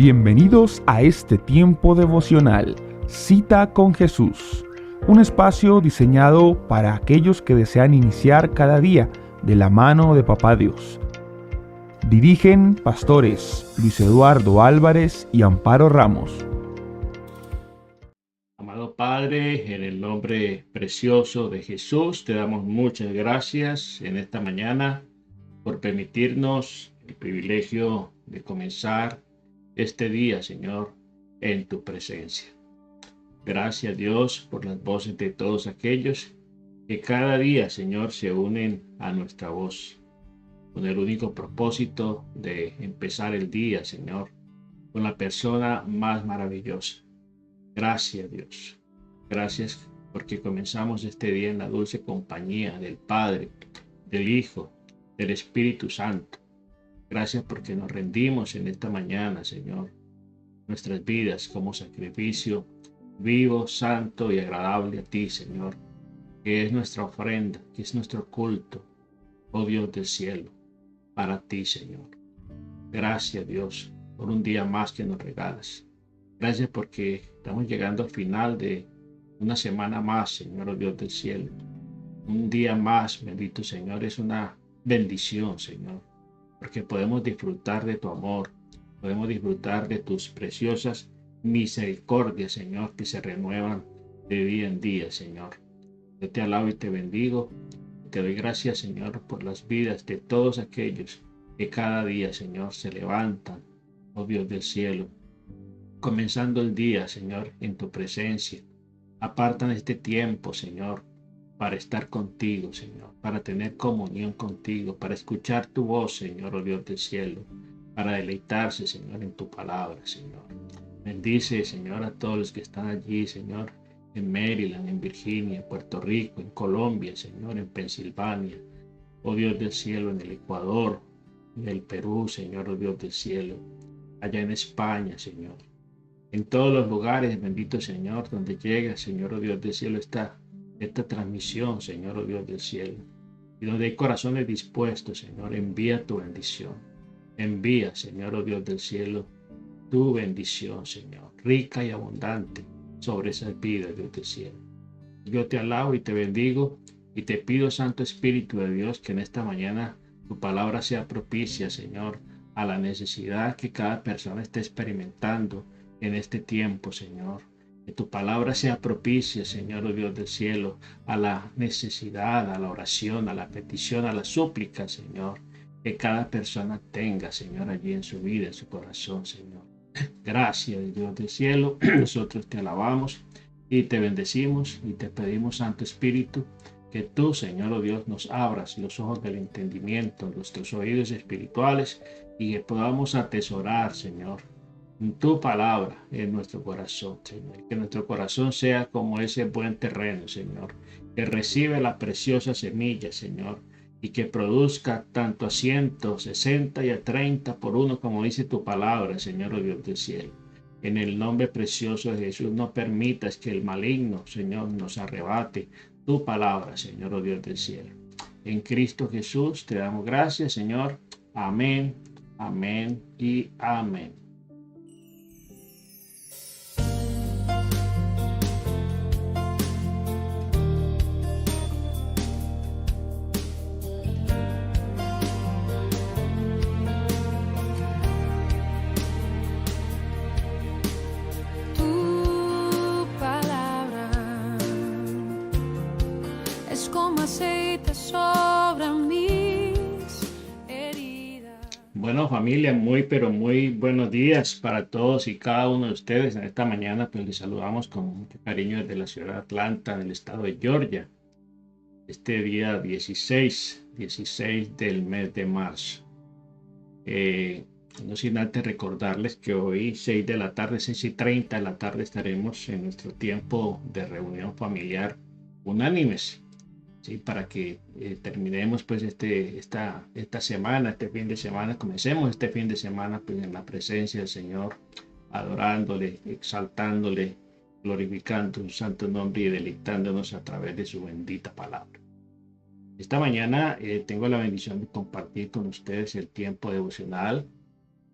Bienvenidos a este tiempo devocional, Cita con Jesús, un espacio diseñado para aquellos que desean iniciar cada día de la mano de Papá Dios. Dirigen pastores Luis Eduardo Álvarez y Amparo Ramos. Amado Padre, en el nombre precioso de Jesús, te damos muchas gracias en esta mañana por permitirnos el privilegio de comenzar este día, Señor, en tu presencia. Gracias, Dios, por las voces de todos aquellos que cada día, Señor, se unen a nuestra voz, con el único propósito de empezar el día, Señor, con la persona más maravillosa. Gracias, Dios. Gracias porque comenzamos este día en la dulce compañía del Padre, del Hijo, del Espíritu Santo. Gracias porque nos rendimos en esta mañana, Señor, nuestras vidas como sacrificio vivo, santo y agradable a ti, Señor, que es nuestra ofrenda, que es nuestro culto, oh Dios del cielo, para ti, Señor. Gracias, Dios, por un día más que nos regalas. Gracias porque estamos llegando al final de una semana más, Señor, oh Dios del cielo. Un día más, bendito Señor, es una bendición, Señor, porque podemos disfrutar de tu amor, podemos disfrutar de tus preciosas misericordias, Señor, que se renuevan de día en día, Señor. Yo te alabo y te bendigo. Te doy gracias, Señor, por las vidas de todos aquellos que cada día, Señor, se levantan, oh Dios del cielo, comenzando el día, Señor, en tu presencia. Apartan este tiempo, Señor, para estar contigo, Señor, para tener comunión contigo, para escuchar tu voz, Señor, oh Dios del cielo, para deleitarse, Señor, en tu palabra, Señor. Bendice, Señor, a todos los que están allí, Señor, en Maryland, en Virginia, Puerto Rico, en Colombia, Señor, en Pensilvania, oh Dios del cielo, en el Ecuador, en el Perú, Señor, oh Dios del cielo, allá en España, Señor. En todos los lugares, bendito Señor, donde llega, Señor, oh Dios del cielo, esta transmisión, Señor, oh Dios del cielo. Y donde hay corazones dispuestos, Señor, envía tu bendición. Envía, Señor, oh Dios del cielo, tu bendición, Señor, rica y abundante sobre esas vidas, Dios del cielo. Yo te alabo y te bendigo y te pido, Santo Espíritu de Dios, que en esta mañana tu palabra sea propicia, Señor, a la necesidad que cada persona esté experimentando en este tiempo, Señor. Que tu palabra sea propicia, Señor, oh Dios del cielo, a la necesidad, a la oración, a la petición, a la súplica, Señor, que cada persona tenga, Señor, allí en su vida, en su corazón, Señor. Gracias, Dios del cielo, nosotros te alabamos y te bendecimos y te pedimos, Santo Espíritu, que tú, Señor, oh Dios, nos abras los ojos del entendimiento, nuestros oídos espirituales y que podamos atesorar, Señor, tu palabra en nuestro corazón, Señor. Que nuestro corazón sea como ese buen terreno, Señor, que recibe la preciosa semilla, Señor, y que produzca tanto a 100, 60 y a 30 por uno, como dice tu palabra, Señor, oh Dios del cielo. En el nombre precioso de Jesús, no permitas que el maligno, Señor, nos arrebate tu palabra, Señor, oh Dios del cielo. En Cristo Jesús te damos gracias, Señor. Amén, amén y amén. Bueno, familia, pero muy buenos días para todos y cada uno de ustedes. En esta mañana pues les saludamos con mucho cariño desde la ciudad de Atlanta, en el estado de Georgia. Este día 16 del mes de marzo. No sin antes recordarles que hoy 6 de la tarde, 6:30 de la tarde, estaremos en nuestro tiempo de reunión familiar unánimes. Sí, para que terminemos pues esta semana, este fin de semana, comencemos este fin de semana pues en la presencia del Señor, adorándole, exaltándole, glorificando su santo nombre y deleitándonos a través de su bendita palabra. Esta mañana tengo la bendición de compartir con ustedes el tiempo devocional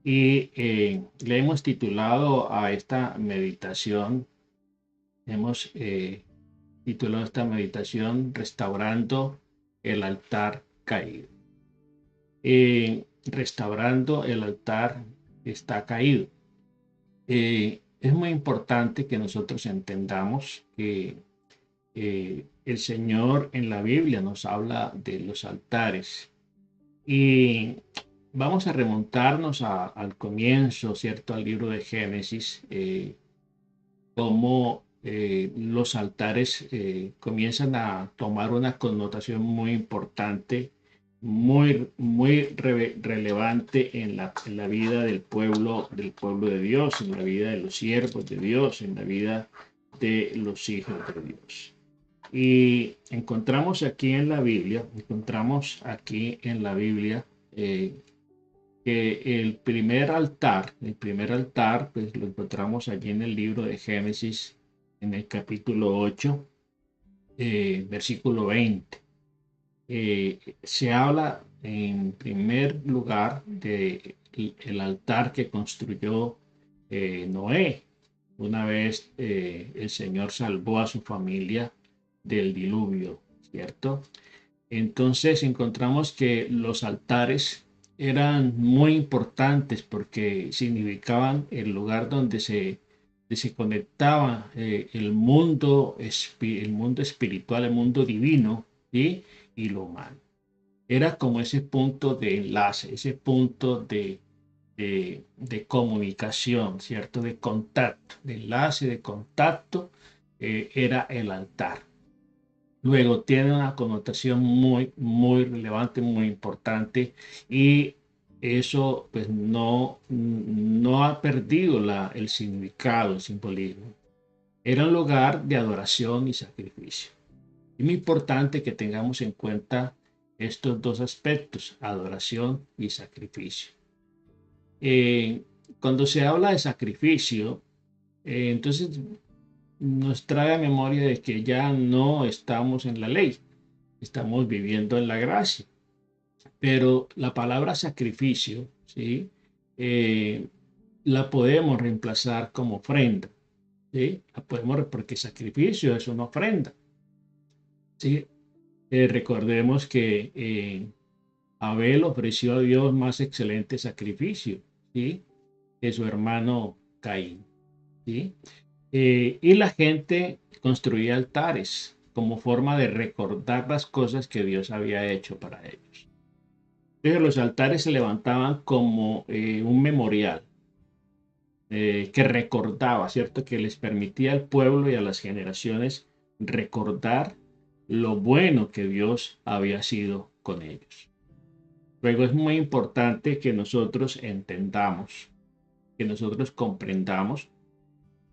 Y le hemos titulado a esta meditación, hemos titulado esta meditación Restaurando el altar caído. Restaurando el altar está caído. Es muy importante que nosotros entendamos que el Señor en la Biblia nos habla de los altares y vamos a remontarnos al comienzo, ¿cierto? Al libro de Génesis, cómo los altares comienzan a tomar una connotación muy importante, muy relevante en la vida del pueblo de Dios, en la vida de los siervos de Dios, en la vida de los hijos de Dios. Y encontramos aquí en la Biblia que el primer altar, pues lo encontramos allí en el libro de Génesis, en el capítulo 8, versículo 20. Se habla en primer lugar de el altar que construyó Noé, una vez el Señor salvó a su familia del diluvio, ¿cierto? Entonces encontramos que los altares eran muy importantes porque significaban el lugar donde se conectaba el mundo espiritual, el mundo divino, ¿sí? Y lo humano. Era como ese punto de enlace, ese punto de comunicación, ¿cierto? De contacto, de enlace, de contacto, era el altar. Luego tiene una connotación muy relevante, muy importante y eso pues no ha perdido el significado, el simbolismo. Era un lugar de adoración y sacrificio. Es muy importante que tengamos en cuenta estos dos aspectos, adoración y sacrificio. Eh, Cuando se habla de sacrificio, entonces nos trae a memoria de que ya no estamos en la ley, estamos viviendo en la gracia. Pero la palabra sacrificio, ¿sí? Eh, la podemos reemplazar como ofrenda, ¿sí? Porque sacrificio es una ofrenda, ¿sí? Recordemos que Abel ofreció a Dios más excelente sacrificio, ¿sí? Que su hermano Caín, ¿sí? Y la gente construía altares como forma de recordar las cosas que Dios había hecho para ellos. Entonces los altares se levantaban como un memorial que recordaba, ¿cierto? Que les permitía al pueblo y a las generaciones recordar lo bueno que Dios había sido con ellos. Luego es muy importante que nosotros entendamos, que nosotros comprendamos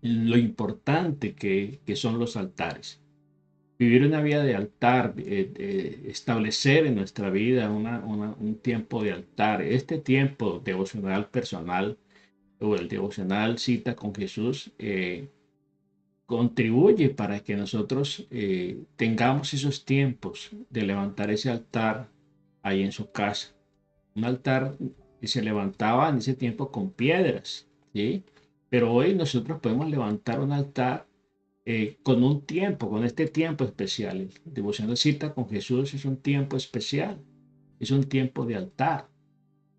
lo importante que son los altares. Vivir una vida de altar, establecer en nuestra vida un tiempo de altar, este tiempo devocional personal o el devocional cita con Jesús, contribuye para que nosotros tengamos esos tiempos de levantar ese altar ahí en su casa. Un altar que se levantaba en ese tiempo con piedras, ¿sí? Pero hoy nosotros podemos levantar un altar con un tiempo, con este tiempo especial. El devoción de cita con Jesús es un tiempo especial, es un tiempo de altar,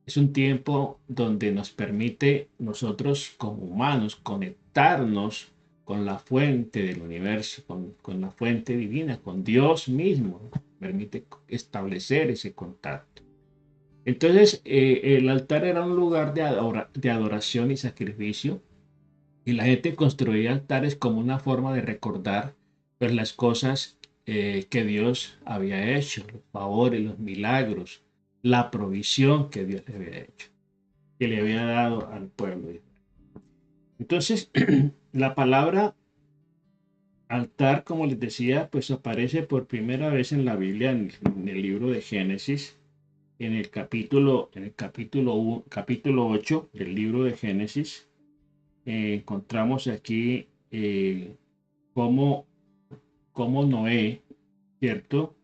es un tiempo donde nos permite nosotros como humanos conectarnos con la fuente del universo, con la fuente divina, con Dios mismo, permite establecer ese contacto. Entonces, el altar era un lugar de adoración y sacrificio y la gente construía altares como una forma de recordar pues, las cosas que Dios había hecho, los favores, los milagros, la provisión que Dios le había hecho, que le había dado al pueblo. Entonces, la palabra altar, como les decía, pues aparece por primera vez en la Biblia, en el libro de Génesis, capítulo 8 del libro de Génesis. Encontramos aquí cómo, cómo Noé, ¿cierto?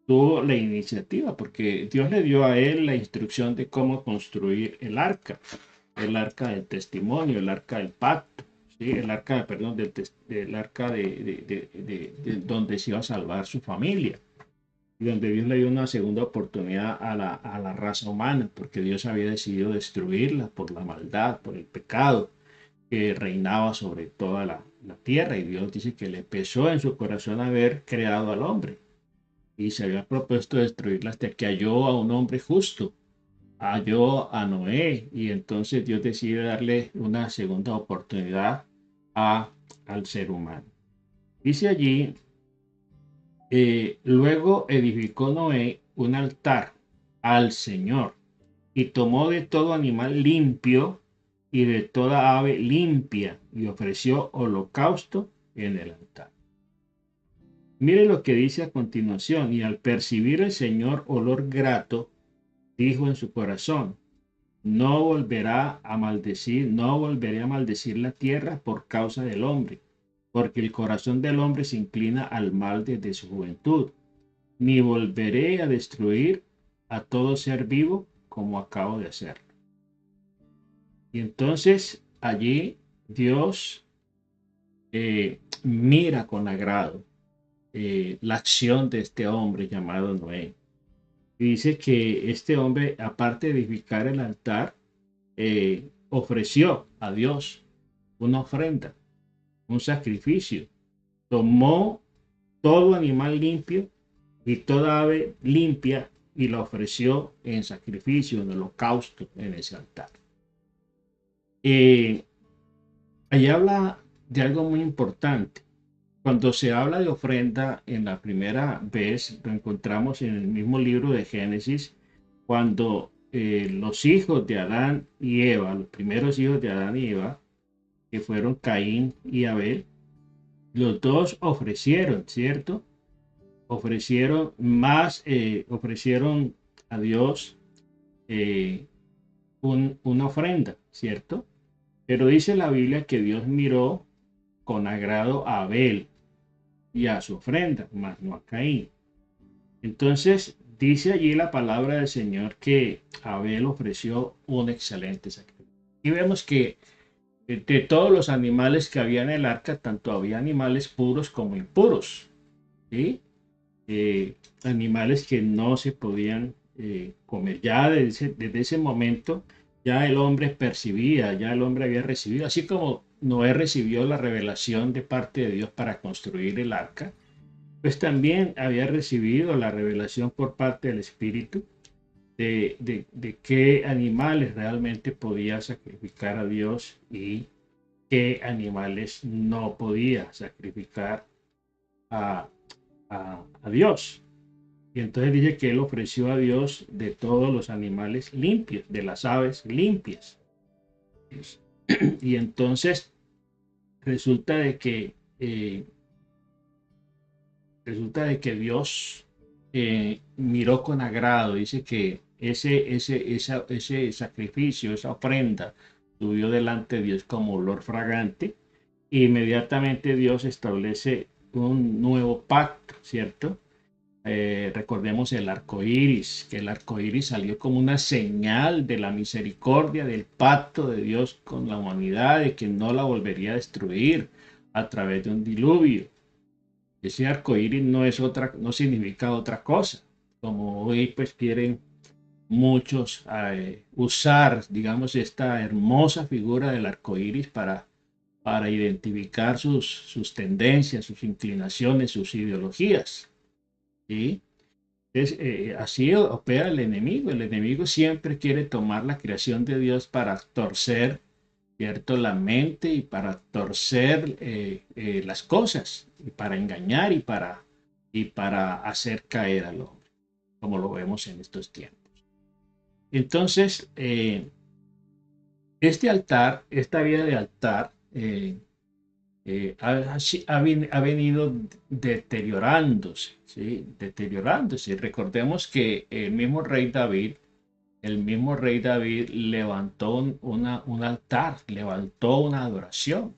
Tuvo la iniciativa, porque Dios le dio a él la instrucción de cómo construir el arca. el arca del testimonio, el arca del pacto, ¿sí? El arca, perdón, del arca de donde se iba a salvar su familia, y donde Dios le dio una segunda oportunidad a la raza humana, porque Dios había decidido destruirla por la maldad, por el pecado que reinaba sobre toda la tierra, y Dios dice que le pesó en su corazón haber creado al hombre, y se había propuesto destruirla hasta que halló a un hombre justo, halló a Noé, y entonces Dios decide darle una segunda oportunidad al ser humano. Dice allí, luego edificó Noé un altar al Señor y tomó de todo animal limpio y de toda ave limpia y ofreció holocausto en el altar. Mire lo que dice a continuación: y al percibir el Señor olor grato, dijo en su corazón: no volverá a maldecir, no volveré a maldecir la tierra por causa del hombre, porque el corazón del hombre se inclina al mal desde su juventud, ni volveré a destruir a todo ser vivo como acabo de hacerlo. Y entonces allí Dios mira con agrado la acción de este hombre llamado Noé. Y dice que este hombre, aparte de edificar el altar, ofreció a Dios una ofrenda, un sacrificio. Tomó todo animal limpio y toda ave limpia y la ofreció en sacrificio, en holocausto, en ese altar. Ahí habla de algo muy importante. Cuando se habla de ofrenda, en la primera vez lo encontramos en el mismo libro de Génesis, cuando los hijos de Adán y Eva, los primeros hijos de Adán y Eva, que fueron Caín y Abel, los dos ofrecieron, ¿cierto? Ofrecieron a Dios eh, una ofrenda, ¿cierto? Pero dice la Biblia que Dios miró con agrado a Abel y a su ofrenda, más no a Caín. Entonces dice allí la palabra del Señor que Abel ofreció un excelente sacrificio. Y vemos que de todos los animales que había en el arca, tanto había animales puros como impuros, ¿sí? Animales que no se podían comer. Ya desde ese momento, ya el hombre percibía, ya el hombre había recibido, así como Noé recibió la revelación de parte de Dios para construir el arca, pues también había recibido la revelación por parte del Espíritu de qué animales realmente podía sacrificar a Dios y qué animales no podía sacrificar a, a Dios. Y entonces dice que él ofreció a Dios de todos los animales limpios, de las aves limpias. Y entonces resulta de que Dios miró con agrado. Dice que ese sacrificio, esa ofrenda, subió delante de Dios como olor fragante. E inmediatamente Dios establece un nuevo pacto, ¿cierto? Recordemos el arco iris, que el arco iris salió como una señal de la misericordia, del pacto de Dios con la humanidad, de que no la volvería a destruir a través de un diluvio. Ese arco iris no significa otra cosa, como hoy pues quieren muchos usar, digamos, esta hermosa figura del arco iris para identificar sus tendencias, sus inclinaciones, sus ideologías. ¿Sí? Así opera el enemigo. El enemigo siempre quiere tomar la creación de Dios para torcer, ¿cierto?, la mente, y para torcer las cosas, y para engañar, y para hacer caer al hombre, como lo vemos en estos tiempos. Entonces, este altar, esta vida de altar, ha venido deteriorándose, ¿sí? Deteriorándose. Recordemos que el mismo rey David levantó un altar, levantó una adoración.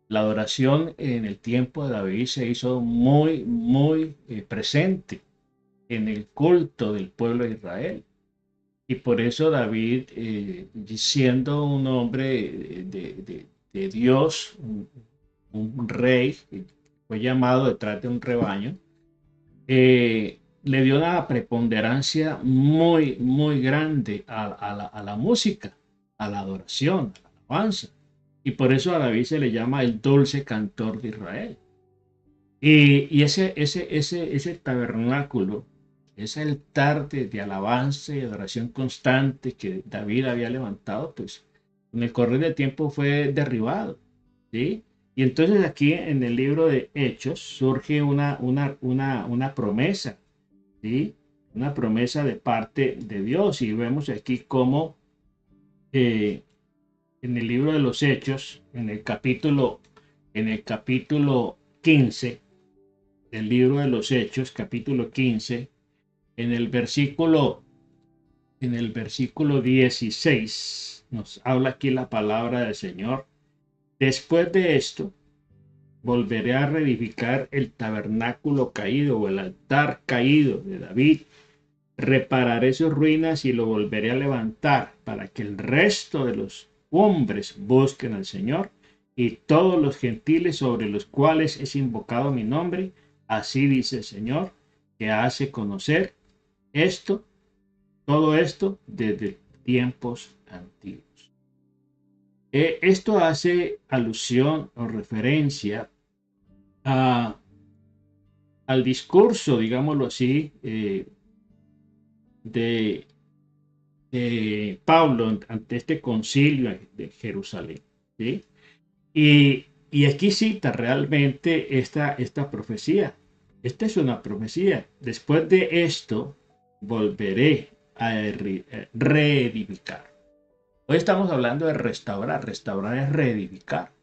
La adoración en el tiempo de David se hizo muy, muy presente en el culto del pueblo de Israel. Y por eso David, siendo un hombre de Dios, un rey, fue llamado detrás de un rebaño, le dio una preponderancia muy, muy grande a la música, a la adoración, a la alabanza. Y por eso a David se le llama el dulce cantor de Israel. Y ese tabernáculo, ese altar de alabanza y adoración constante que David había levantado, pues en el correr del tiempo fue derribado, ¿sí? Y entonces aquí en el libro de Hechos surge una promesa, ¿sí? Una promesa de parte de Dios. Y vemos aquí cómo eh, en el libro de los Hechos, en el capítulo 15 del libro de los Hechos, capítulo 15, en el versículo, en el versículo 16, nos habla aquí la palabra del Señor. Después de esto, volveré a reedificar el tabernáculo caído o el altar caído de David. Repararé sus ruinas y lo volveré a levantar para que el resto de los hombres busquen al Señor y todos los gentiles sobre los cuales es invocado mi nombre. Así dice el Señor, que hace conocer esto, todo esto desde tiempos antiguos. Esto hace alusión o referencia a, al discurso, digámoslo así, de Pablo ante este concilio de Jerusalén, ¿sí? Y aquí cita realmente esta profecía. Esta es una profecía. Después de esto, volveré a reedificar. Hoy estamos hablando de restaurar. Restaurar es reedificar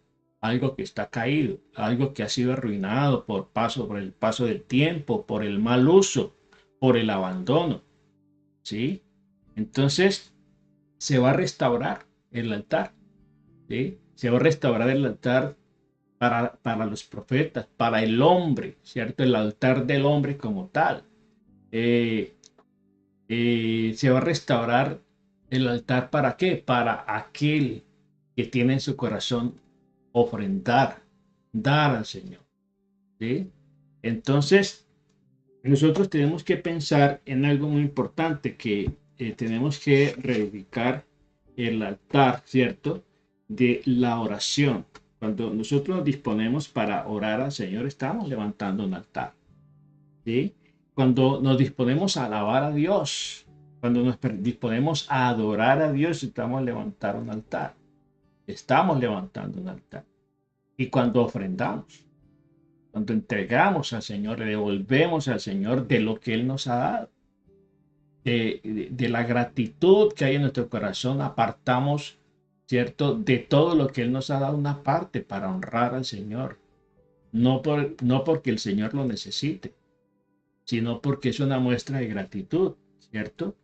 algo que está caído, algo que ha sido arruinado por el paso del tiempo, por el mal uso, por el abandono, ¿sí? Entonces, se va a restaurar el altar, ¿sí? Se va a restaurar el altar para los profetas, para el hombre, ¿cierto? El altar del hombre como tal. Eh, Se va a restaurar el altar ¿para qué? Para aquel que tiene en su corazón ofrendar, dar al Señor, ¿sí? Entonces, nosotros tenemos que pensar en algo muy importante, que tenemos que reivindicar el altar, ¿cierto? De la oración. Cuando nosotros nos disponemos para orar al Señor, estamos levantando un altar, ¿sí? Cuando nos disponemos a alabar a Dios, cuando nos disponemos a adorar a Dios, estamos levantando un altar. Estamos levantando un altar. Y cuando ofrendamos, cuando entregamos al Señor, le devolvemos al Señor de lo que Él nos ha dado, de la gratitud que hay en nuestro corazón, apartamos, ¿cierto? De todo lo que Él nos ha dado una parte para honrar al Señor. No porque el Señor lo necesite, sino porque es una muestra de gratitud, ¿cierto?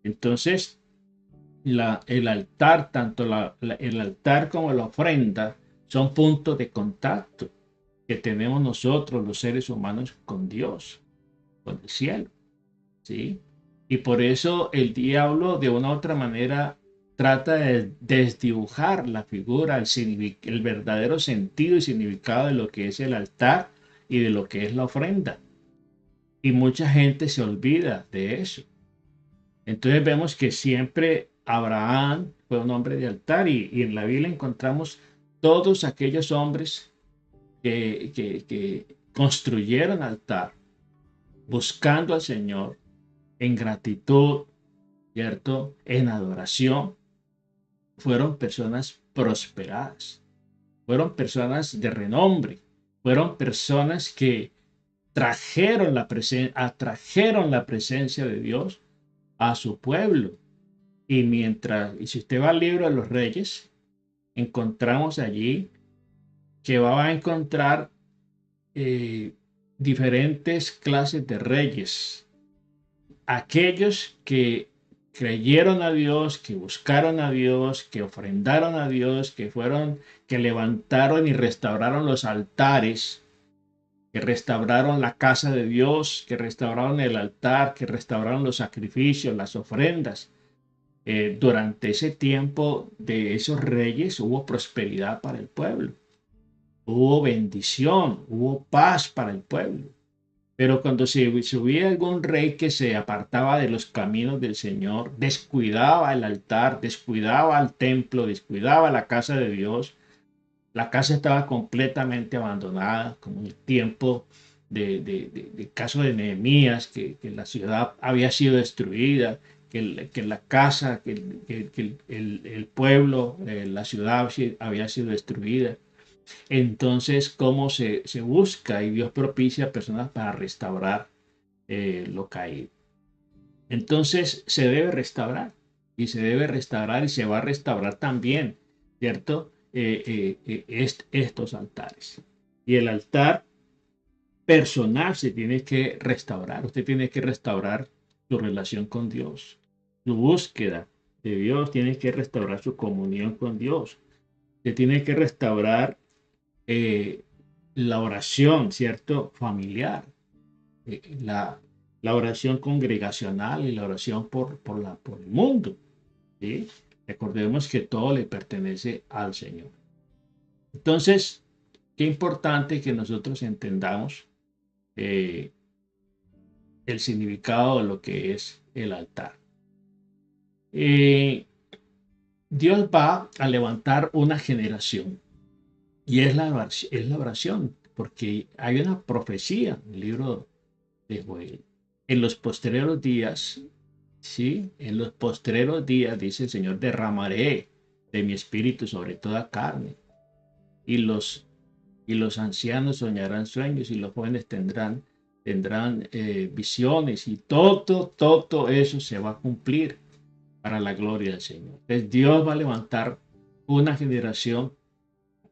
Entonces, el altar, tanto el altar como la ofrenda, son puntos de contacto que tenemos nosotros, los seres humanos, con Dios, con el cielo, ¿sí? Y por eso el diablo, de una u otra manera, trata de desdibujar la figura, el verdadero sentido y significado de lo que es el altar y de lo que es la ofrenda. Y mucha gente se olvida de eso. Entonces vemos que siempre Abraham fue un hombre de altar, y en la Biblia encontramos todos aquellos hombres que construyeron altar buscando al Señor en gratitud, ¿cierto? En adoración. Fueron personas prosperadas, fueron personas de renombre, fueron personas que atrajeron la presencia de Dios a su pueblo. Y si usted va al libro de los Reyes, encontramos allí que va a encontrar diferentes clases de reyes. Aquellos que creyeron a Dios, que buscaron a Dios, que ofrendaron a Dios, que levantaron y restauraron los altares, que restauraron la casa de Dios, que restauraron el altar, que restauraron los sacrificios, las ofrendas. Durante ese tiempo de esos reyes hubo prosperidad para el pueblo, hubo bendición, hubo paz para el pueblo. Pero cuando se subía algún rey que se apartaba de los caminos del Señor, descuidaba el altar, descuidaba el templo, descuidaba la casa de Dios, la casa estaba completamente abandonada, como el tiempo de caso de Nehemías, que la ciudad había sido destruida, que la casa, el pueblo, la ciudad había sido destruida. Entonces, ¿cómo se busca y Dios propicia personas para restaurar lo caído? Entonces, se debe restaurar y se debe restaurar y se va a restaurar también, ¿cierto? Estos altares. Y el altar personal se tiene que restaurar. Usted tiene que restaurar su relación con Dios, su búsqueda de Dios, tiene que restaurar su comunión con Dios. Se tiene que restaurar eh, la oración, ¿cierto? Familiar, la, la oración congregacional y la oración por el mundo, ¿sí? Recordemos que todo le pertenece al Señor. Entonces, qué importante que nosotros entendamos eh, el significado de lo que es el altar. Eh, Dios va a levantar una generación y es la oración, porque hay una profecía en el libro de Joel. En los postreros días, sí, en los postreros días, dice el Señor, derramaré de mi espíritu sobre toda carne, y los ancianos soñarán sueños, y los jóvenes tendrán visiones, y todo eso se va a cumplir para la gloria del Señor. Entonces Dios va a levantar una generación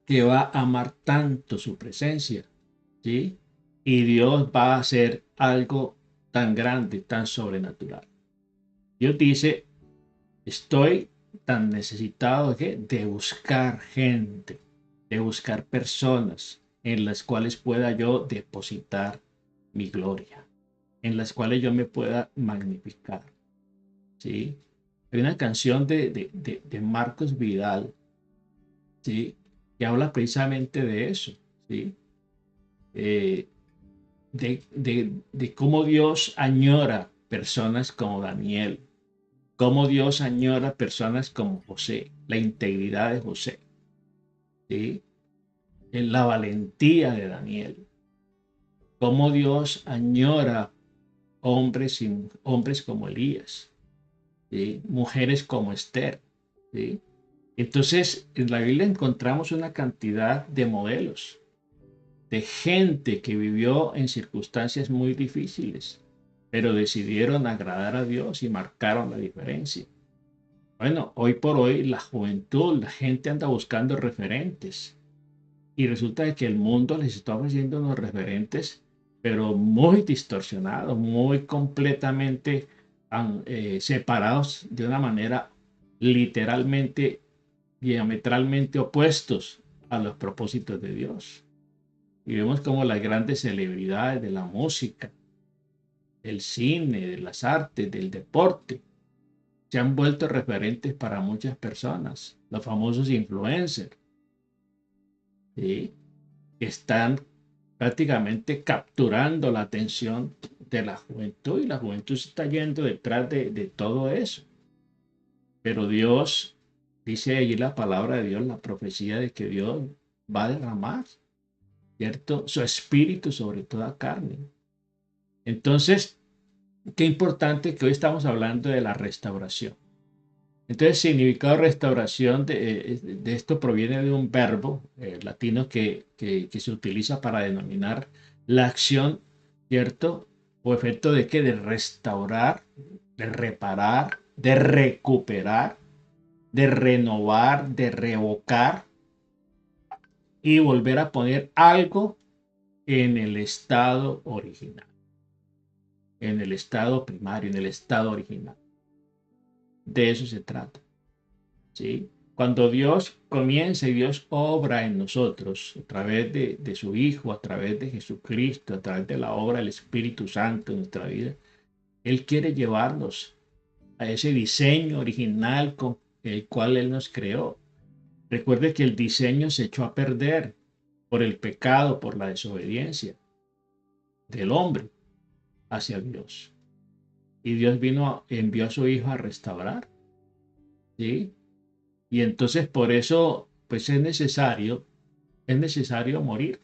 que va a amar tanto su presencia, ¿sí? Y Dios va a hacer algo tan grande, tan sobrenatural. Dios dice, estoy tan necesitado de buscar gente, de buscar personas en las cuales pueda yo depositar mi gloria, en las cuales yo me pueda magnificar, ¿sí? Hay una canción de Marcos Vidal, ¿sí? Que habla precisamente de eso, ¿sí? Eh, de cómo Dios añora personas como Daniel, cómo Dios añora personas como José, la integridad de José, ¿sí? En la valentía de Daniel, cómo Dios añora hombres como Elías, ¿sí? Mujeres como Esther, ¿sí? Entonces, en la Biblia encontramos una cantidad de modelos, de gente que vivió en circunstancias muy difíciles, pero decidieron agradar a Dios y marcaron la diferencia. Bueno, hoy por hoy la juventud, la gente anda buscando referentes y resulta de que el mundo les está ofreciendo unos referentes, pero muy distorsionados, muy completamente separados de una manera literalmente, diametralmente opuestos a los propósitos de Dios. Y vemos como las grandes celebridades de la música, del cine, de las artes, del deporte, se han vuelto referentes para muchas personas, los famosos influencers, ¿sí? Que están prácticamente capturando la atención de la juventud y la juventud se está yendo detrás de todo eso. Pero Dios, dice allí la palabra de Dios, la profecía de que Dios va a derramar, ¿cierto? Su espíritu sobre toda carne. Entonces, qué importante que hoy estamos hablando de la restauración. Entonces, el significado de restauración de esto proviene de un verbo latino que se utiliza para denominar la acción, ¿cierto? O efecto de que de restaurar, de reparar, de recuperar, de renovar, de revocar y volver a poner algo en el estado original, en el estado primario, en el estado original. De eso se trata, ¿sí? Cuando Dios comienza y Dios obra en nosotros a través de su Hijo, a través de Jesucristo, a través de la obra del Espíritu Santo en nuestra vida, Él quiere llevarnos a ese diseño original con el cual Él nos creó. Recuerde que el diseño se echó a perder por el pecado, por la desobediencia del hombre hacia Dios. Y Dios envió a su Hijo a restaurar, ¿sí? Y entonces por eso, pues es necesario morir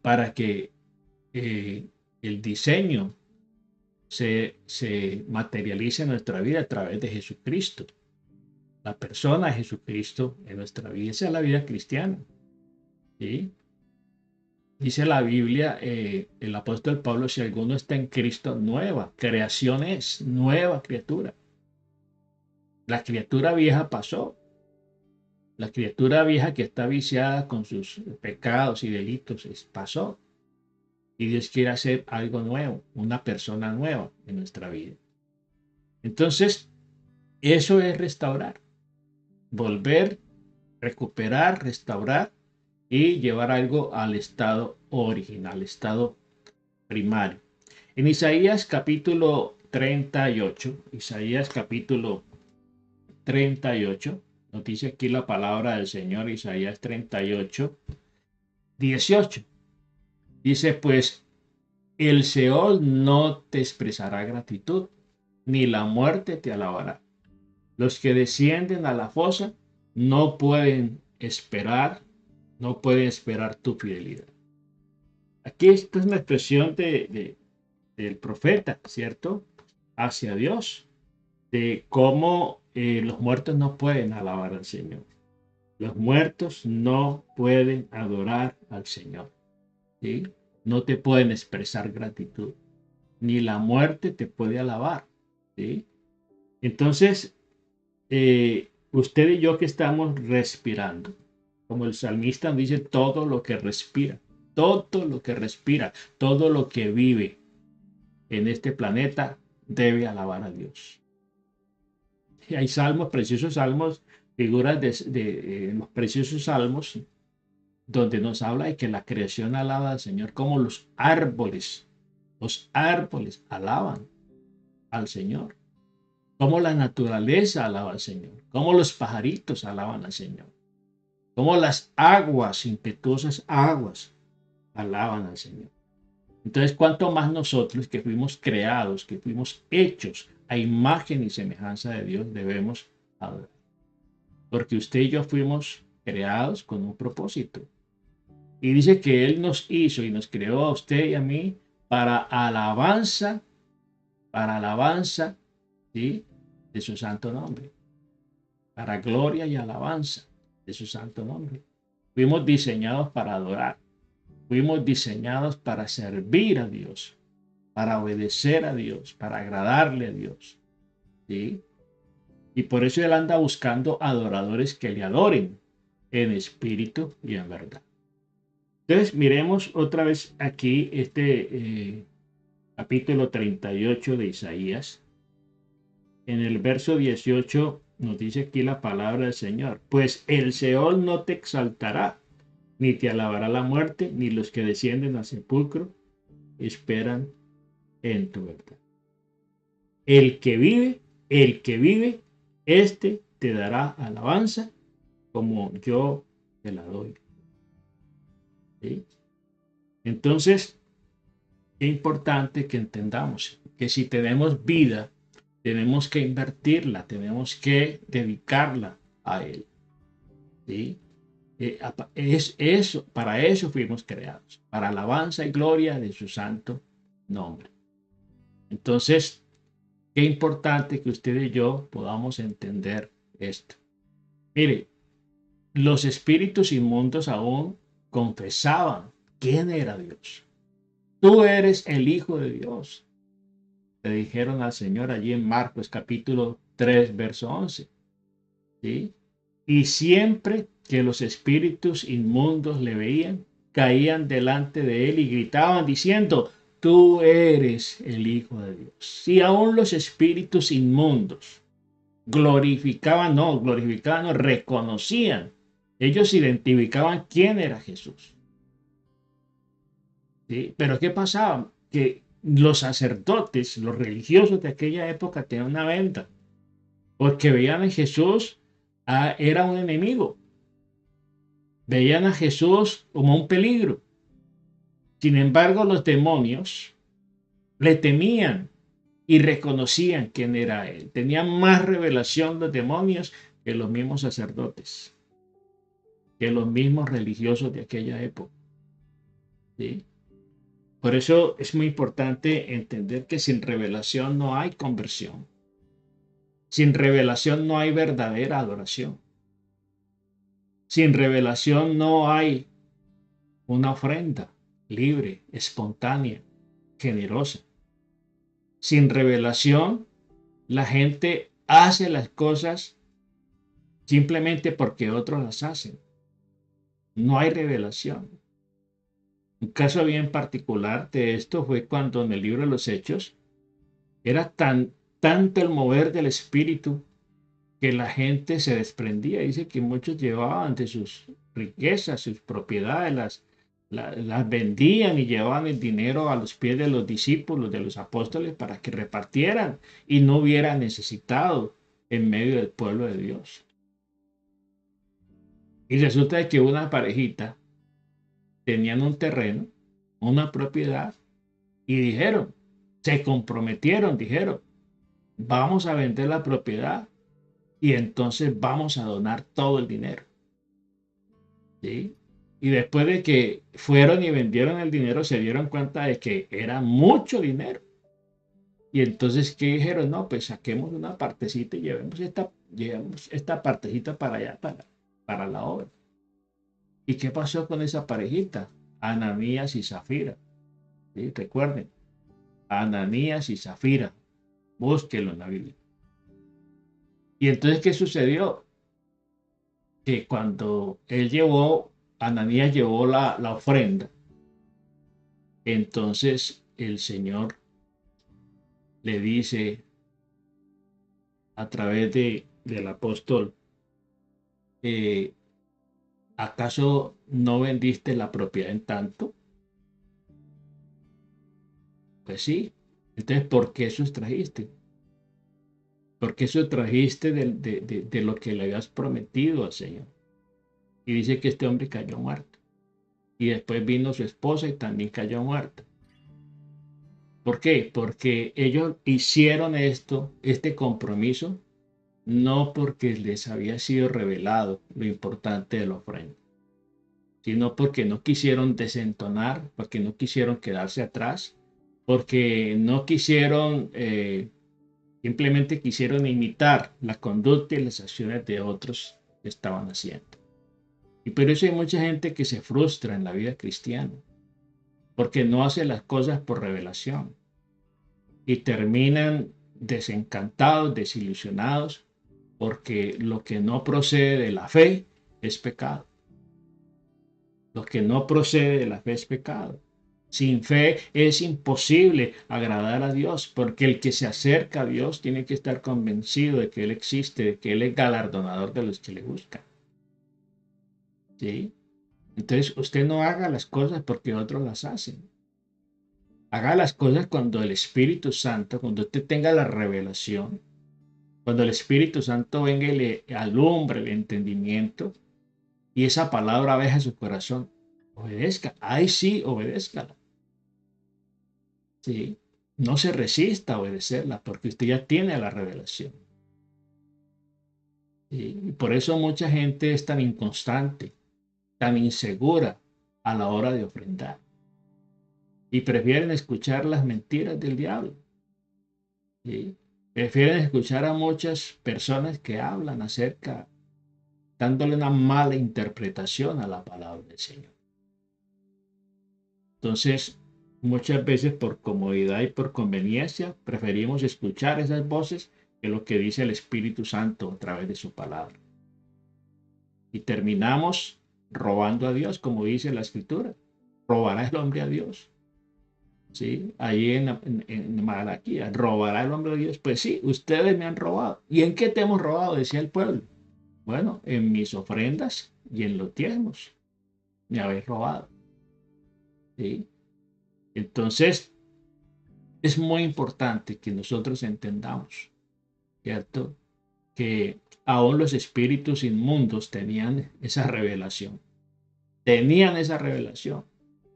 para que el diseño se materialice en nuestra vida a través de Jesucristo. La persona de Jesucristo en nuestra vida. Esa es la vida cristiana, ¿sí? Dice la Biblia, el apóstol Pablo, si alguno está en Cristo, nueva creación es, nueva criatura. La criatura vieja pasó. La criatura vieja que está viciada con sus pecados y delitos pasó. Y Dios quiere hacer algo nuevo, una persona nueva en nuestra vida. Entonces, eso es restaurar, volver, recuperar, restaurar y llevar algo al estado original, estado primario. En Isaías capítulo 38, Isaías capítulo 38, nos dice aquí la palabra del Señor, Isaías 38, 18. Dice, pues, el Seol no te expresará gratitud, ni la muerte te alabará. Los que descienden a la fosa no pueden esperar tu fidelidad. Aquí esta es una expresión del profeta, ¿cierto? Hacia Dios, de cómo los muertos no pueden alabar al Señor. Los muertos no pueden adorar al Señor, ¿sí? No te pueden expresar gratitud, ni la muerte te puede alabar, ¿sí? Entonces, usted y yo que estamos respirando, como el salmista dice, todo lo que respira, todo lo que vive en este planeta debe alabar a Dios. Y hay salmos, preciosos salmos, figuras de los preciosos salmos, donde nos habla de que la creación alaba al Señor, como los árboles alaban al Señor, como la naturaleza alaba al Señor, como los pajaritos alaban al Señor, como las aguas, impetuosas aguas, alaban al Señor. Entonces, ¿cuánto más nosotros que fuimos creados, que fuimos hechos a imagen y semejanza de Dios, debemos adorar? Porque usted y yo fuimos creados con un propósito. Y dice que Él nos hizo y nos creó a usted y a mí para alabanza, ¿sí? De su santo nombre. Para gloria y alabanza de su santo nombre. Fuimos diseñados para adorar. Fuimos diseñados para servir a Dios, para obedecer a Dios, para agradarle a Dios, ¿sí? Y por eso Él anda buscando adoradores que le adoren en espíritu y en verdad. Entonces, miremos otra vez aquí este capítulo 38 de Isaías. En el verso 18 nos dice aquí la palabra del Señor. Pues el Seol no te exaltará, ni te alabará la muerte, ni los que descienden al sepulcro esperan en tu verdad. El que vive, este te dará alabanza como yo te la doy. ¿Sí? Entonces, es importante que entendamos que si tenemos vida, tenemos que invertirla, tenemos que dedicarla a Él. ¿Sí? Para eso fuimos creados, para alabanza y gloria de su santo nombre. Entonces, qué importante que usted y yo podamos entender esto. Mire, los espíritus inmundos aún confesaban quién era Dios. Tú eres el Hijo de Dios, le dijeron al Señor allí en Marcos capítulo 3, verso 11. ¿Sí? Y siempre que los espíritus inmundos le veían, caían delante de él y gritaban diciendo, tú eres el Hijo de Dios. Y aún los espíritus inmundos reconocían. Ellos identificaban quién era Jesús. ¿Sí? Pero ¿qué pasaba? Que los sacerdotes, los religiosos de aquella época tenían una venda. porque veían en Jesús, era un enemigo, veían a Jesús como un peligro. Sin embargo, los demonios le temían y reconocían quién era él. Tenían más revelación los demonios que los mismos sacerdotes, que los mismos religiosos de aquella época. ¿Sí? Por eso es muy importante entender que sin revelación no hay conversión. Sin revelación no hay verdadera adoración. Sin revelación no hay una ofrenda libre, espontánea, generosa. Sin revelación, la gente hace las cosas simplemente porque otros las hacen. No hay revelación. Un caso bien particular de esto fue cuando en el libro de los Hechos era tanto el mover del Espíritu que la gente se desprendía. Dice que muchos llevaban de sus riquezas, sus propiedades, las vendían y llevaban el dinero a los pies de los discípulos, de los apóstoles, para que repartieran y no hubiera necesitado en medio del pueblo de Dios. Y resulta que una parejita tenían un terreno, una propiedad, y dijeron, se comprometieron, dijeron, vamos a vender la propiedad y entonces vamos a donar todo el dinero. ¿Sí? Y después de que fueron y vendieron el dinero, se dieron cuenta de que era mucho dinero. Y entonces, ¿qué dijeron? No, pues saquemos una partecita y llevemos esta partecita para allá, para la obra. ¿Y qué pasó con esa parejita? Ananías y Zafira. ¿Sí? Recuerden, Ananías y Zafira. Búsquelo en la Biblia. Y entonces, ¿qué sucedió? Que cuando Ananías llevó la ofrenda, entonces el Señor le dice a través del apóstol, eh, ¿acaso no vendiste la propiedad en tanto? Pues sí. Entonces, ¿por qué sustrajiste? ¿Por qué sustrajiste de lo que le habías prometido al Señor? Y dice que este hombre cayó muerto. Y después vino su esposa y también cayó muerta. ¿Por qué? Porque ellos hicieron este compromiso, no porque les había sido revelado lo importante de la ofrenda, sino porque no quisieron desentonar, porque no quisieron quedarse atrás, porque no quisieron, simplemente quisieron imitar la conducta y las acciones de otros que estaban haciendo. Y por eso hay mucha gente que se frustra en la vida cristiana, porque no hace las cosas por revelación y terminan desencantados, desilusionados, porque lo que no procede de la fe es pecado. Lo que no procede de la fe es pecado. Sin fe es imposible agradar a Dios, porque el que se acerca a Dios tiene que estar convencido de que Él existe, de que Él es galardonador de los que le buscan. ¿Sí? Entonces, usted no haga las cosas porque otros las hacen. Haga las cosas cuando el Espíritu Santo, cuando usted tenga la revelación, cuando el Espíritu Santo venga y le alumbre el entendimiento y esa palabra veja su corazón, obedezca. Ay, sí, obedézcala. ¿Sí? No se resista a obedecerla porque usted ya tiene la revelación. ¿Sí? Y por eso mucha gente es tan inconstante, tan insegura a la hora de ofrendar. Y prefieren escuchar las mentiras del diablo. ¿Sí? Prefieren escuchar a muchas personas que hablan dándole una mala interpretación a la palabra del Señor. Entonces, muchas veces por comodidad y por conveniencia, preferimos escuchar esas voces que lo que dice el Espíritu Santo a través de su palabra. Y terminamos robando a Dios, como dice la Escritura. Robará el hombre a Dios. ¿Sí? Ahí en Malaquías, ¿robará el hombre a Dios? Pues sí, ustedes me han robado. ¿Y en qué te hemos robado? Decía el pueblo. Bueno, en mis ofrendas y en los diezmos me habéis robado. ¿Sí? Entonces, es muy importante que nosotros entendamos, ¿cierto? que aún los espíritus inmundos tenían esa revelación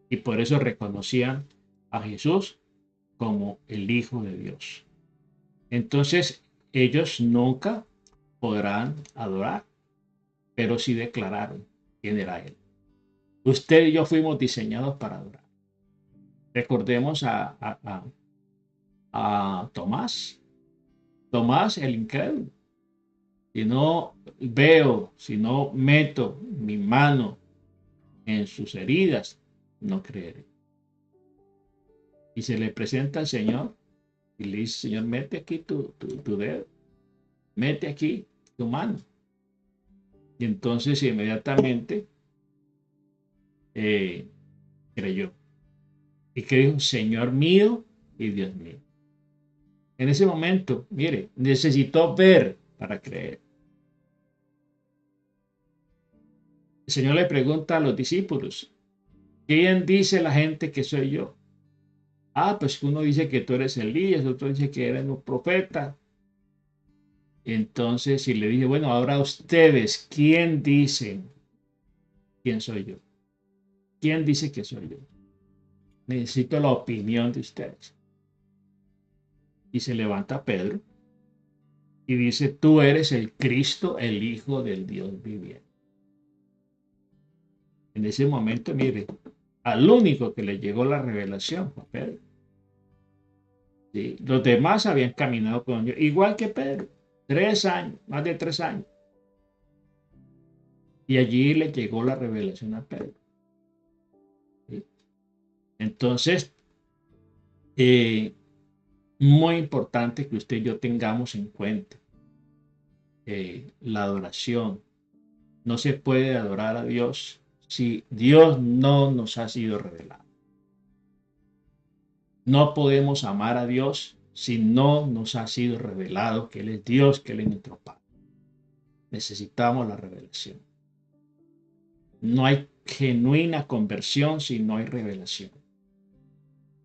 y por eso reconocían a Jesús como el Hijo de Dios. Entonces, ellos nunca podrán adorar, pero sí declararon quién era Él. Usted y yo fuimos diseñados para adorar. Recordemos a Tomás. Tomás, el incrédulo. Si no veo, si no meto mi mano en sus heridas, no creeré. Y se le presenta al Señor y le dice, Señor, mete aquí tu dedo, mete aquí tu mano. Y entonces inmediatamente creyó. Y que dijo, Señor mío y Dios mío. En ese momento, mire, necesitó ver para creer. El Señor le pregunta a los discípulos, ¿quién dice la gente que soy yo? Ah, pues uno dice que tú eres Elías, otro dice que eres un profeta. Entonces, si le dije, bueno, ahora ustedes, ¿quién dicen quién soy yo? ¿Quién dice que soy yo? Necesito la opinión de ustedes. Y se levanta Pedro y dice, tú eres el Cristo, el Hijo del Dios viviente. En ese momento, mire, al único que le llegó la revelación fue Pedro. ¿Sí? Los demás habían caminado con Dios, igual que Pedro, 3 años, más de 3 años. Y allí le llegó la revelación a Pedro. ¿Sí? Entonces, muy importante que usted y yo tengamos en cuenta la adoración. No se puede adorar a Dios si Dios no nos ha sido revelado. No podemos amar a Dios si no nos ha sido revelado que Él es Dios, que Él es nuestro Padre. Necesitamos la revelación. No hay genuina conversión si no hay revelación.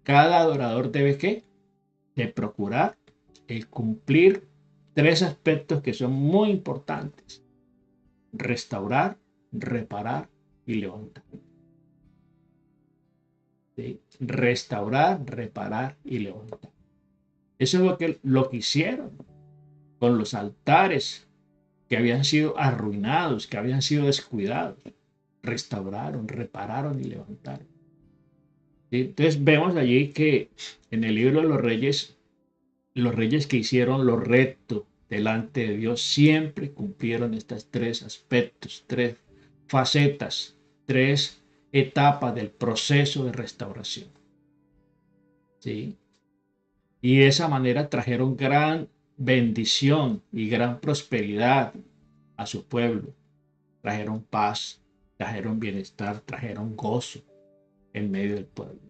Cada adorador debe ¿qué? De procurar el cumplir 3 aspectos que son muy importantes: restaurar, reparar y levantar. ¿Sí? Restaurar, reparar y levantar. Eso es lo que hicieron con los altares que habían sido arruinados, que habían sido descuidados. Restauraron, repararon y levantaron. ¿Sí? Entonces vemos allí que en el libro de los reyes que hicieron lo recto delante de Dios siempre cumplieron estos 3 aspectos, 3 facetas, 3 etapas del proceso de restauración. ¿Sí? Y de esa manera trajeron gran bendición y gran prosperidad a su pueblo. Trajeron paz, trajeron bienestar, trajeron gozo en medio del pueblo.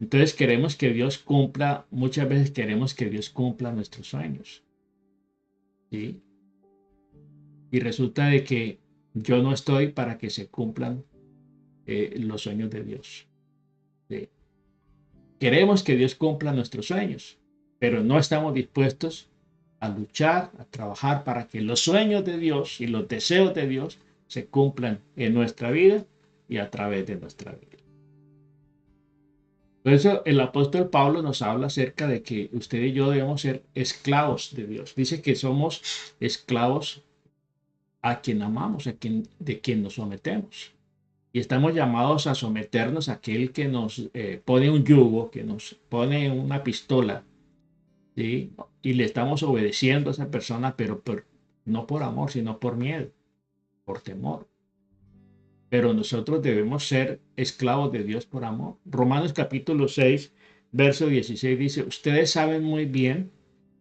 Entonces queremos que Dios cumpla, muchas veces queremos que Dios cumpla nuestros sueños. ¿Sí? Y resulta de que yo no estoy para que se cumplan los sueños de Dios. ¿Sí? Queremos que Dios cumpla nuestros sueños, pero no estamos dispuestos a luchar, a trabajar para que los sueños de Dios y los deseos de Dios se cumplan en nuestra vida y a través de nuestra vida. Por eso el apóstol Pablo nos habla acerca de que usted y yo debemos ser esclavos de Dios. Dice que somos esclavos a quien amamos, de quien nos sometemos. Y estamos llamados a someternos a aquel que nos pone un yugo, que nos pone una pistola, ¿sí? Y le estamos obedeciendo a esa persona, pero no por amor, sino por miedo, por temor. Pero nosotros debemos ser esclavos de Dios por amor. Romanos capítulo 6, verso 16 dice, ustedes saben muy bien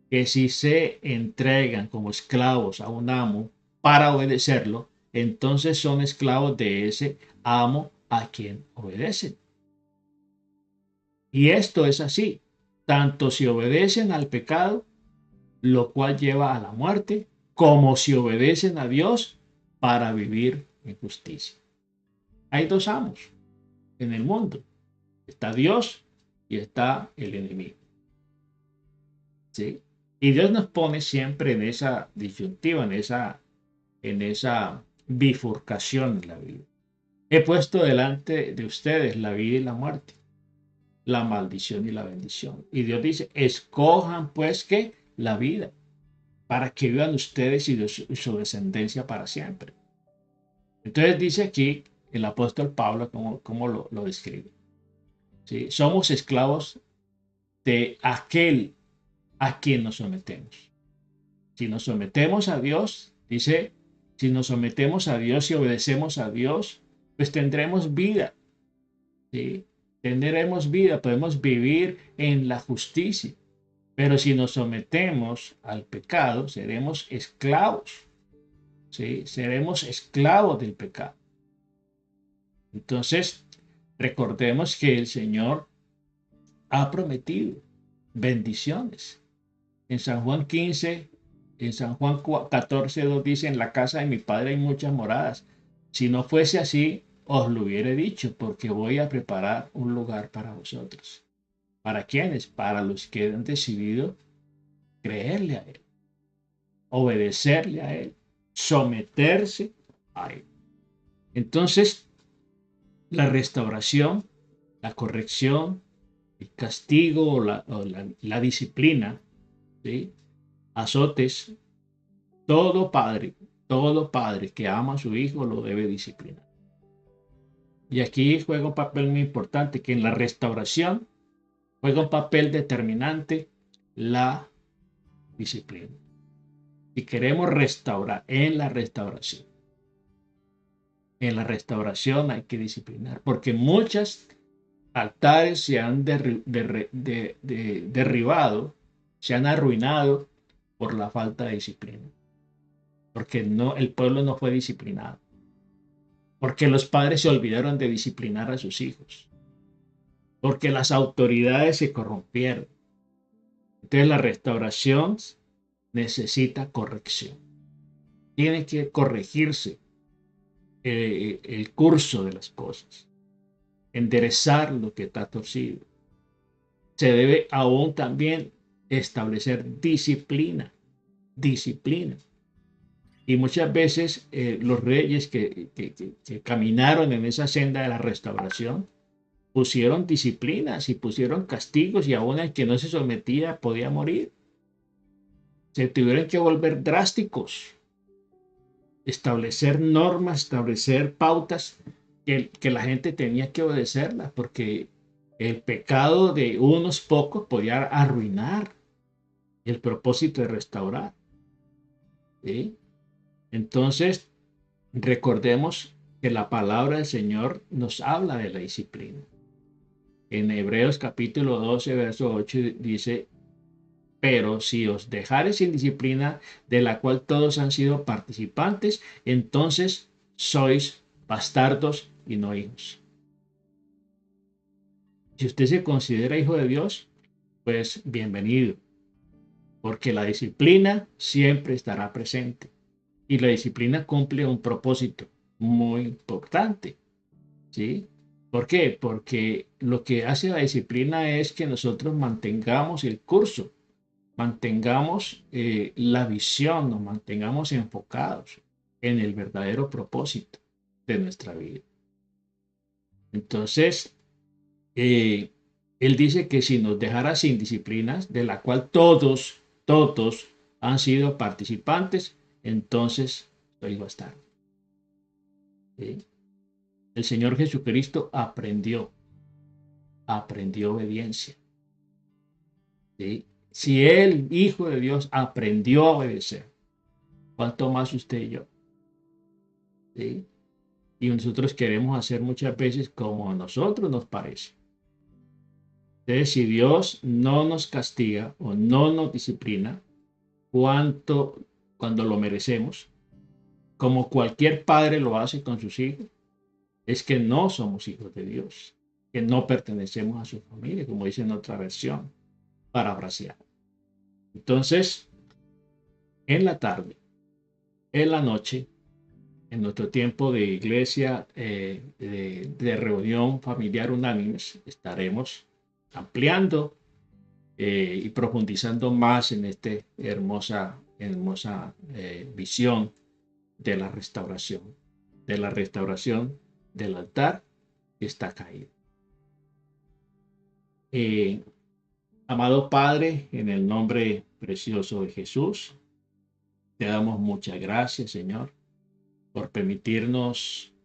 que si se entregan como esclavos a un amo para obedecerlo, entonces son esclavos de ese amo a quien obedecen. Y esto es así, tanto si obedecen al pecado, lo cual lleva a la muerte, como si obedecen a Dios para vivir en justicia. Hay 2 amos en el mundo. Está Dios y está el enemigo. ¿Sí? Y Dios nos pone siempre en esa disyuntiva, en esa bifurcación de la vida. He puesto delante de ustedes la vida y la muerte, la maldición y la bendición. Y Dios dice, escojan pues que la vida, para que vivan ustedes y su descendencia para siempre. Entonces dice aquí el apóstol Pablo, cómo lo describe. ¿Sí? Somos esclavos de aquel a quien nos sometemos. Si nos sometemos a Dios, dice, si nos sometemos a Dios y obedecemos a Dios, pues tendremos vida. ¿Sí? Tendremos vida, podemos vivir en la justicia. Pero si nos sometemos al pecado, seremos esclavos. ¿Sí? Seremos esclavos del pecado. Entonces, recordemos que el Señor ha prometido bendiciones. En San Juan 15, en San Juan 14:2 dice, en la casa de mi Padre hay muchas moradas. Si no fuese así, os lo hubiera dicho, porque voy a preparar un lugar para vosotros. ¿Para quiénes? Para los que han decidido creerle a Él, obedecerle a Él, someterse a Él. Entonces, la restauración, la corrección, el castigo o la disciplina, ¿sí? Azotes, todo padre que ama a su hijo lo debe disciplinar. Y aquí juega un papel muy importante, que en la restauración juega un papel determinante la disciplina. Si queremos restaurar, en la restauración hay que disciplinar, porque muchos altares se han derribado, se han arruinado por la falta de disciplina, porque el pueblo no fue disciplinado, porque los padres se olvidaron de disciplinar a sus hijos, porque las autoridades se corrompieron. Entonces la restauración necesita corrección. Tiene que corregirse el curso de las cosas, enderezar lo que está torcido. Se debe aún también establecer disciplina. Y muchas veces los reyes que caminaron en esa senda de la restauración pusieron disciplinas y pusieron castigos, y aún el que no se sometía podía morir. Se tuvieron que volver drásticos, establecer normas, establecer pautas que la gente tenía que obedecerlas, porque el pecado de unos pocos podía arruinar el propósito de restaurar. ¿Sí? Entonces, recordemos que la palabra del Señor nos habla de la disciplina. En Hebreos capítulo 12, verso 8 dice, pero si os dejareis sin disciplina, de la cual todos han sido participantes, entonces sois bastardos y no hijos. Si usted se considera hijo de Dios, pues bienvenido, porque la disciplina siempre estará presente. Y la disciplina cumple un propósito muy importante, ¿sí? ¿Por qué? Porque lo que hace la disciplina es que nosotros mantengamos el curso, mantengamos la visión, nos mantengamos enfocados en el verdadero propósito de nuestra vida. Entonces, él dice que si nos dejara sin disciplinas, de la cual todos han sido participantes, entonces soy bastardo. ¿Sí? El Señor Jesucristo aprendió obediencia. ¿Sí? Si el Hijo de Dios aprendió a obedecer, ¿cuánto más usted y yo? ¿Sí? Y nosotros queremos hacer muchas veces como a nosotros nos parece. Entonces, si Dios no nos castiga o no nos disciplina, cuando lo merecemos, como cualquier padre lo hace con sus hijos, es que no somos hijos de Dios, que no pertenecemos a su familia, como dice en otra versión, parafraseada. Entonces, en la tarde, en la noche, en nuestro tiempo de iglesia, de reunión familiar unánimes, estaremos ampliando y profundizando más en esta hermosa visión de la restauración del altar que está caído. Amado Padre, en el nombre precioso de Jesús, te damos muchas gracias, Señor, por permitirnos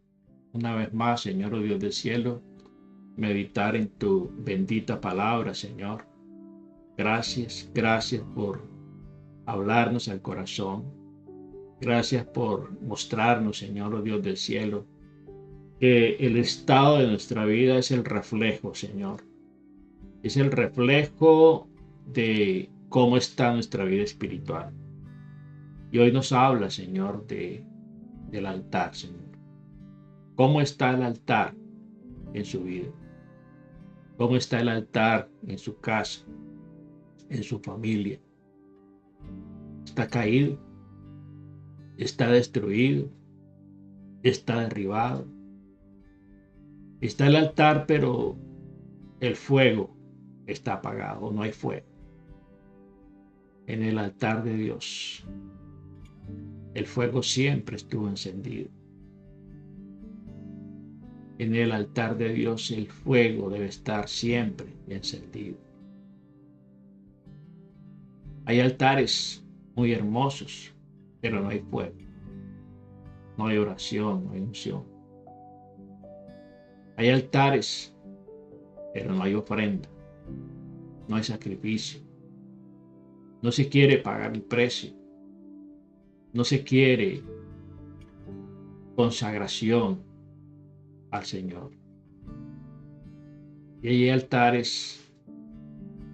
una vez más, Señor, oh Dios del cielo, meditar en tu bendita palabra, Señor. Gracias, gracias por hablarnos al corazón. Gracias por mostrarnos, Señor, oh Dios del cielo, que el estado de nuestra vida es el reflejo, Señor. Es el reflejo de cómo está nuestra vida espiritual. Y hoy nos habla, Señor, del altar, Señor. ¿Cómo está el altar en su vida? ¿Cómo está el altar en su casa, en su familia? ¿Está caído? ¿Está destruido? ¿Está derribado? Está el altar, pero el fuego está apagado, no hay fuego. En el altar de Dios, el fuego siempre estuvo encendido. En el altar de Dios, el fuego debe estar siempre encendido. Hay altares muy hermosos, pero no hay fuego. No hay oración, no hay unción. Hay altares, pero no hay ofrenda. No hay sacrificio. No se quiere pagar el precio. No se quiere consagración al Señor. Y hay altares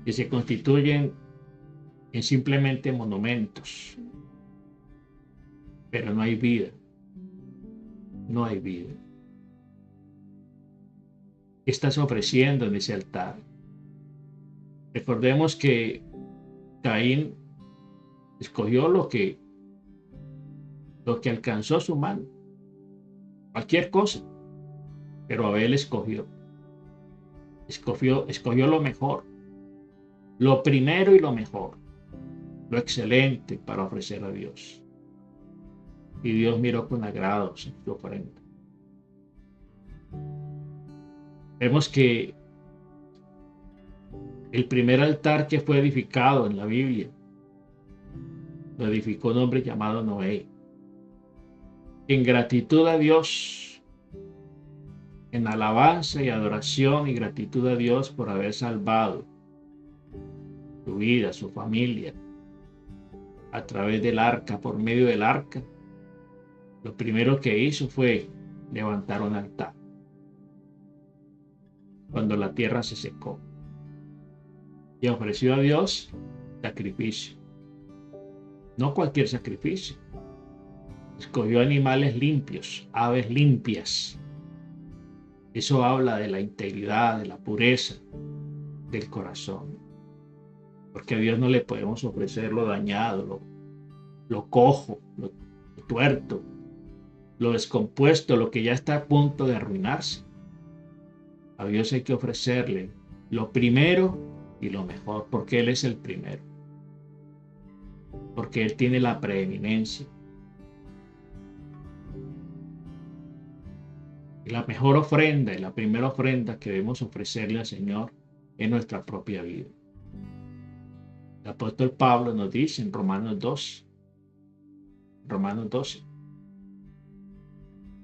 que se constituyen en simplemente monumentos, pero no hay vida. No hay vida. ¿Qué estás ofreciendo en ese altar? Recordemos que Caín escogió lo que alcanzó su mano, cualquier cosa, pero Abel escogió lo mejor, lo primero y lo mejor, lo excelente para ofrecer a Dios. Y Dios miró con agrado su ofrenda. Vemos que el primer altar que fue edificado en la Biblia lo edificó un hombre llamado Noé. En gratitud a Dios, en alabanza y adoración y gratitud a Dios por haber salvado su vida, su familia, a través del arca, por medio del arca, lo primero que hizo fue levantar un altar. Cuando la tierra se secó, y ofreció a Dios sacrificio. No cualquier sacrificio. Escogió animales limpios, aves limpias. Eso habla de la integridad, de la pureza del corazón. Porque a Dios no le podemos ofrecer lo dañado, lo cojo, lo tuerto, lo descompuesto, lo que ya está a punto de arruinarse. A Dios hay que ofrecerle lo primero y lo mejor, porque Él es el primero. Porque Él tiene la preeminencia. Y la mejor ofrenda y la primera ofrenda que debemos ofrecerle al Señor es nuestra propia vida. El apóstol Pablo nos dice en Romanos 12.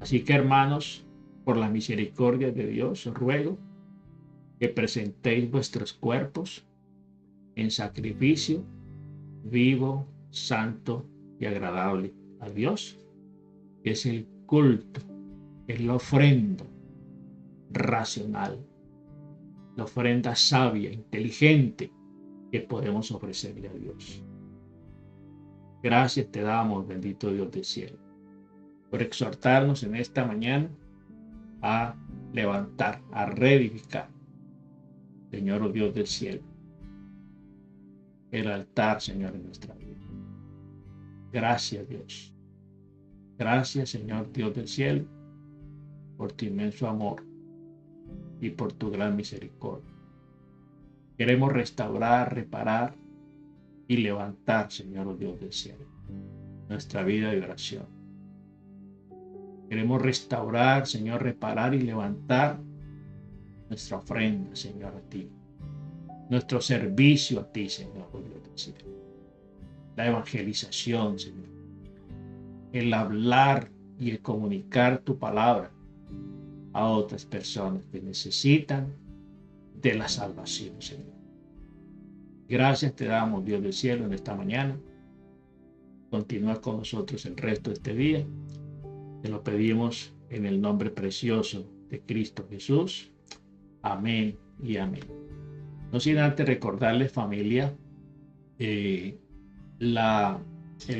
Así que, hermanos, por la misericordia de Dios, os ruego que presentéis vuestros cuerpos en sacrificio vivo, santo y agradable a Dios, que es el culto, es la ofrenda racional, la ofrenda sabia, inteligente que podemos ofrecerle a Dios. Gracias te damos, bendito Dios del cielo, por exhortarnos en esta mañana a levantar, a reedificar, Señor, oh Dios del cielo, el altar, Señor, en nuestra vida. Gracias, Dios. Gracias, Señor, Dios del cielo, por tu inmenso amor y por tu gran misericordia. Queremos restaurar, reparar y levantar, Señor, oh Dios del cielo, nuestra vida de oración. Queremos restaurar, Señor, reparar y levantar nuestra ofrenda, Señor, a ti. Nuestro servicio a ti, Señor, oh Dios del cielo. La evangelización, Señor. El hablar y el comunicar tu palabra a otras personas que necesitan de la salvación, Señor. Gracias te damos, Dios del cielo, en esta mañana. Continúa con nosotros el resto de este día. Te lo pedimos en el nombre precioso de Cristo Jesús. Amén y amén. No sin antes recordarles, familia, el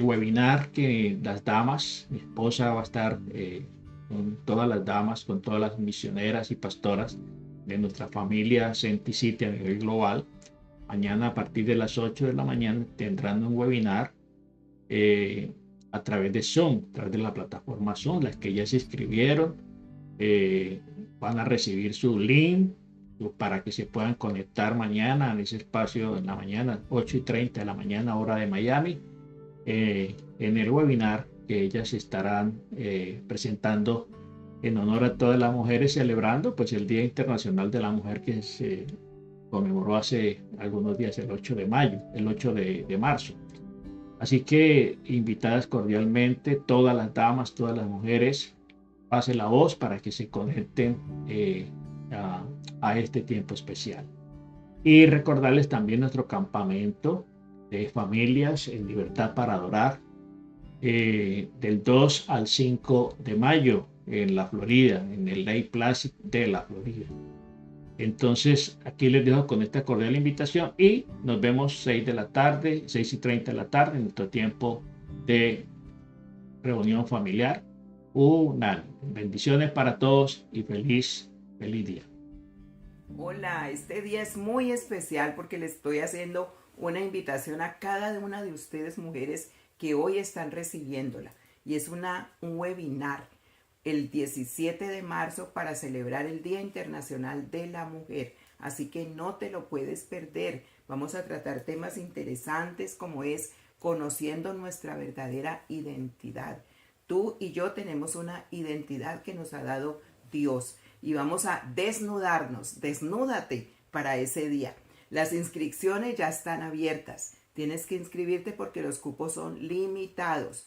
webinar que las damas, mi esposa va a estar con todas las damas, con todas las misioneras y pastoras de nuestra familia Senti City a nivel global. Mañana a partir de las 8 de la mañana tendrán un webinar a través de Zoom, a través de la plataforma Zoom. Las que ya se inscribieron van a recibir su link para que se puedan conectar mañana en ese espacio en la mañana, 8:30 de la mañana, hora de Miami, en el webinar que ellas estarán presentando en honor a todas las mujeres, celebrando pues el Día Internacional de la Mujer que se conmemoró hace algunos días, el 8 de mayo, el 8 de marzo. Así que invitadas cordialmente todas las damas, todas las mujeres, pase la voz para que se conecten a este tiempo especial. Y recordarles también nuestro campamento de familias en libertad para adorar, del 2 al 5 de mayo en la Florida, en el Lake Placid de la Florida. Entonces, aquí les dejo con esta cordial invitación y nos vemos 6:30 de la tarde, en nuestro tiempo de reunión familiar. Bendiciones para todos y feliz día. Hola, este día es muy especial porque le estoy haciendo una invitación a cada una de ustedes mujeres que hoy están recibiéndola. Y es un webinar el 17 de marzo para celebrar el Día Internacional de la Mujer. Así que no te lo puedes perder. Vamos a tratar temas interesantes como es conociendo nuestra verdadera identidad. Tú y yo tenemos una identidad que nos ha dado Dios y vamos a desnudarnos. Desnúdate para ese día. Las inscripciones ya están abiertas. Tienes que inscribirte porque los cupos son limitados.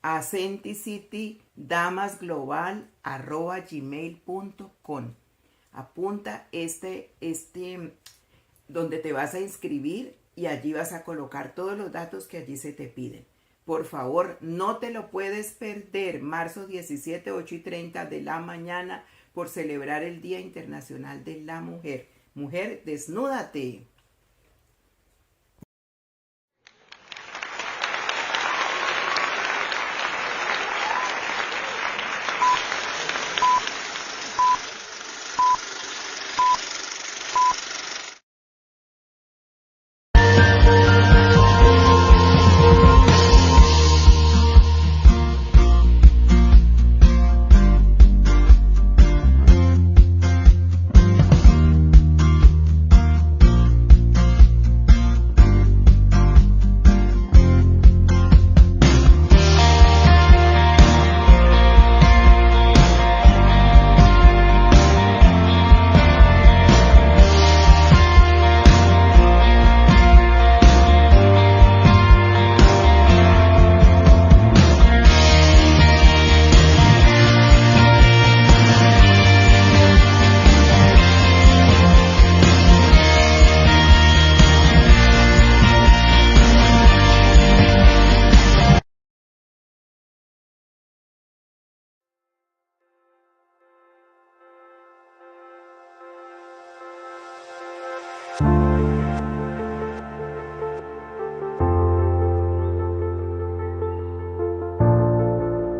A senticitydamasglobal@gmail.com. Apunta donde te vas a inscribir y allí vas a colocar todos los datos que allí se te piden. Por favor, no te lo puedes perder. Marzo 17, 8:30 de la mañana por celebrar el Día Internacional de la Mujer. Mujer, desnúdate.